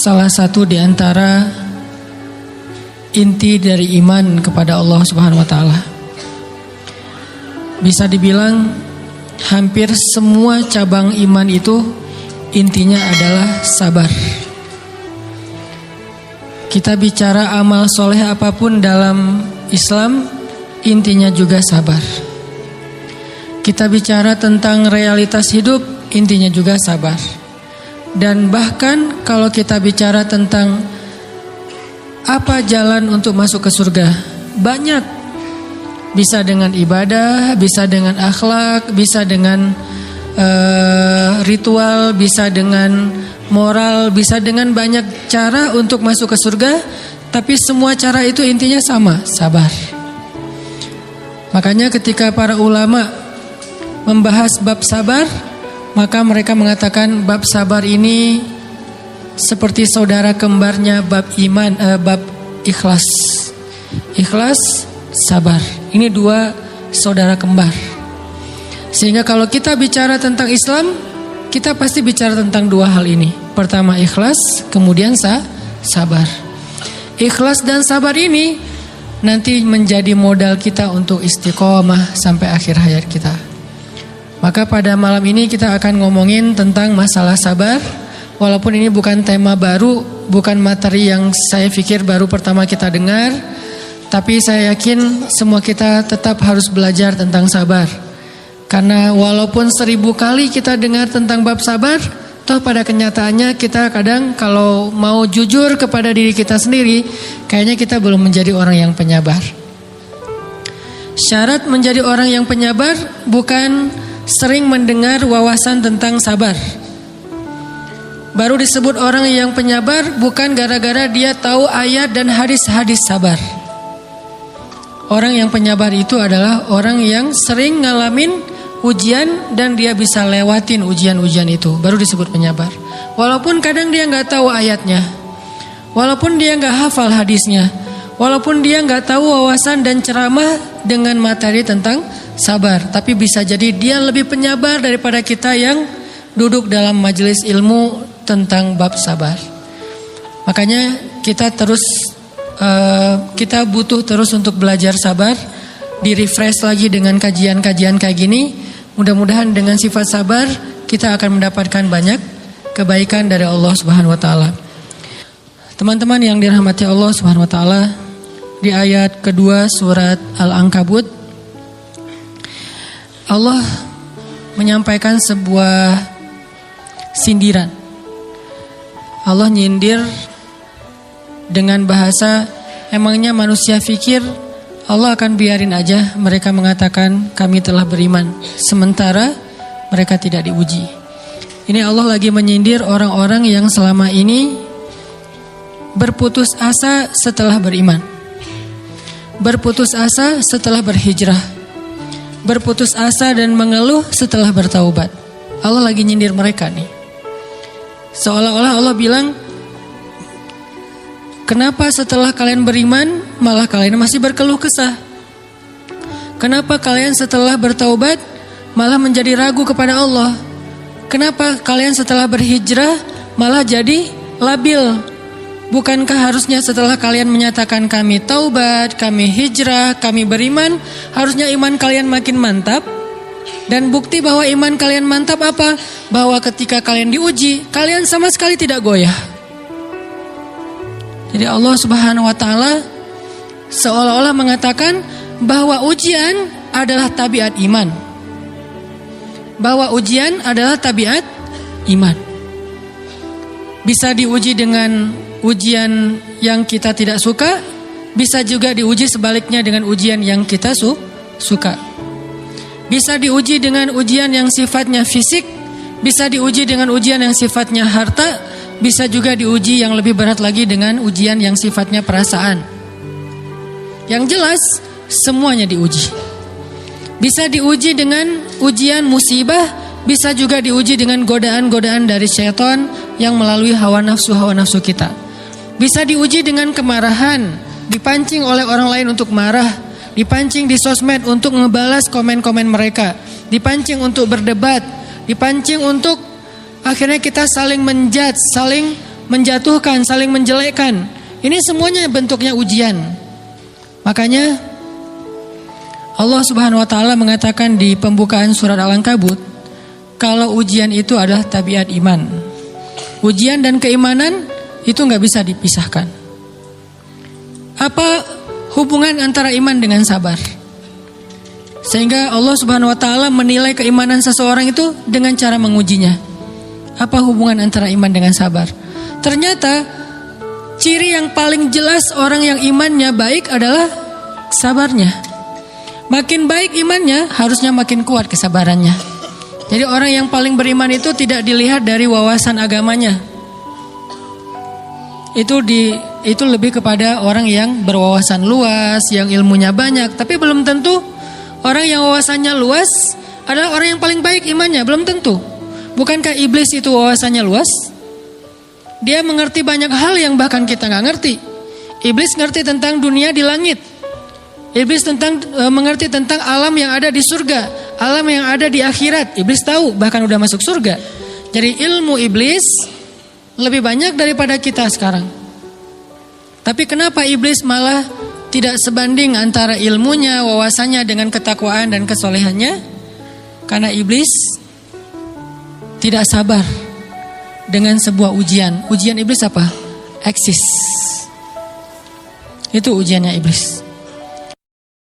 salah satu di antara inti dari iman kepada Allah Subhanahu wa taala. Bisa dibilang hampir semua cabang iman itu intinya adalah sabar. Kita bicara amal soleh apapun dalam Islam, intinya juga sabar. Kita bicara tentang realitas hidup, intinya juga sabar. Dan bahkan kalau kita bicara tentang apa jalan untuk masuk ke surga, banyak. Bisa dengan ibadah, bisa dengan akhlak, bisa dengan ritual, bisa dengan moral, bisa dengan banyak cara untuk masuk ke surga. Tapi semua cara itu intinya sama, sabar. Makanya ketika para ulama membahas bab sabar, maka mereka mengatakan bab sabar ini seperti saudara kembarnya bab iman, bab ikhlas. Ikhlas, sabar. Ini dua saudara kembar. Sehingga kalau kita bicara tentang Islam, kita pasti bicara tentang dua hal ini. Pertama ikhlas, kemudian sabar. Ikhlas dan sabar ini nanti menjadi modal kita untuk istiqomah sampai akhir hayat kita. Maka pada malam ini kita akan ngomongin tentang masalah sabar. Walaupun ini bukan tema baru, bukan materi yang saya pikir baru pertama kita dengar, tapi saya yakin semua kita tetap harus belajar tentang sabar. Karena walaupun 1000 kali kita dengar tentang bab sabar, toh pada kenyataannya kita kadang kalau mau jujur kepada diri kita sendiri, kayaknya kita belum menjadi orang yang penyabar. Syarat menjadi orang yang penyabar bukan sering mendengar wawasan tentang sabar. Baru disebut orang yang penyabar bukan gara-gara dia tahu ayat dan hadis-hadis sabar. Orang yang penyabar itu adalah orang yang sering ngalamin ujian dan dia bisa lewatin ujian-ujian itu, baru disebut penyabar. Walaupun kadang dia nggak tahu ayatnya, walaupun dia nggak hafal hadisnya, walaupun dia nggak tahu wawasan dan ceramah dengan materi tentang sabar, tapi bisa jadi dia lebih penyabar daripada kita yang duduk dalam majelis ilmu tentang bab sabar. Makanya kita butuh terus untuk belajar sabar, di-refresh lagi dengan kajian-kajian kayak gini. Mudah-mudahan dengan sifat sabar kita akan mendapatkan banyak kebaikan dari Allah Subhanahu wa taala. Teman-teman yang dirahmati Allah Subhanahu wa taala, di ayat kedua surat Al-Ankabut Allah menyampaikan sebuah sindiran. Allah nyindir dengan bahasa, emangnya manusia pikir Allah akan biarin aja mereka mengatakan kami telah beriman, sementara mereka tidak diuji. Ini Allah lagi menyindir orang-orang yang selama ini berputus asa setelah beriman, berputus asa setelah berhijrah, berputus asa dan mengeluh setelah bertaubat. Allah lagi nyindir mereka nih. Seolah-olah Allah bilang, kenapa setelah kalian beriman malah kalian masih berkeluh kesah? Kenapa kalian setelah bertaubat malah menjadi ragu kepada Allah? Kenapa kalian setelah berhijrah malah jadi labil? Bukankah harusnya setelah kalian menyatakan kami taubat, kami hijrah, kami beriman, harusnya iman kalian makin mantap? Dan bukti bahwa iman kalian mantap apa? Bahwa ketika kalian diuji, kalian sama sekali tidak goyah. Jadi Allah Subhanahu wa taala seolah-olah mengatakan bahwa ujian adalah tabiat iman. Bahwa ujian adalah tabiat iman. Bisa diuji dengan ujian yang kita tidak suka, bisa juga diuji sebaliknya dengan ujian yang kita suka. Bisa diuji dengan ujian yang sifatnya fisik, bisa diuji dengan ujian yang sifatnya harta, bisa juga diuji yang lebih berat lagi dengan ujian yang sifatnya perasaan. Yang jelas semuanya diuji. Bisa diuji dengan ujian musibah, bisa juga diuji dengan godaan-godaan dari syaitan yang melalui hawa nafsu kita. Bisa diuji dengan kemarahan, dipancing oleh orang lain untuk marah, dipancing di sosmed untuk ngebalas komen-komen mereka, dipancing untuk berdebat, dipancing untuk akhirnya kita saling menjudge, saling menjatuhkan, saling menjelekkan. Ini semuanya bentuknya ujian. Makanya Allah Subhanahu wa taala mengatakan di pembukaan surat Al-Ankabut, kalau ujian itu adalah tabiat iman. Ujian dan keimanan itu nggak bisa dipisahkan. Apa hubungan antara iman dengan sabar? Sehingga Allah Subhanahu wa taala menilai keimanan seseorang itu dengan cara mengujinya. Apa hubungan antara iman dengan sabar? Ternyata ciri yang paling jelas orang yang imannya baik adalah sabarnya. Makin baik imannya, harusnya makin kuat kesabarannya. Jadi orang yang paling beriman itu tidak dilihat dari wawasan agamanya. Itu lebih kepada orang yang berwawasan luas, yang ilmunya banyak, tapi belum tentu orang yang wawasannya luas adalah orang yang paling baik imannya, belum tentu. Bukankah iblis itu wawasannya luas? Dia mengerti banyak hal yang bahkan kita nggak ngerti. Iblis ngerti tentang dunia di langit. Iblis mengerti tentang alam yang ada di surga, alam yang ada di akhirat. Iblis tahu, bahkan udah masuk surga. Jadi ilmu iblis lebih banyak daripada kita sekarang. Tapi kenapa iblis malah tidak sebanding antara ilmunya, wawasannya dengan ketakwaan dan kesolehannya? Karena iblis tidak sabar dengan sebuah ujian. Ujian iblis apa? Eksis. Itu ujiannya iblis.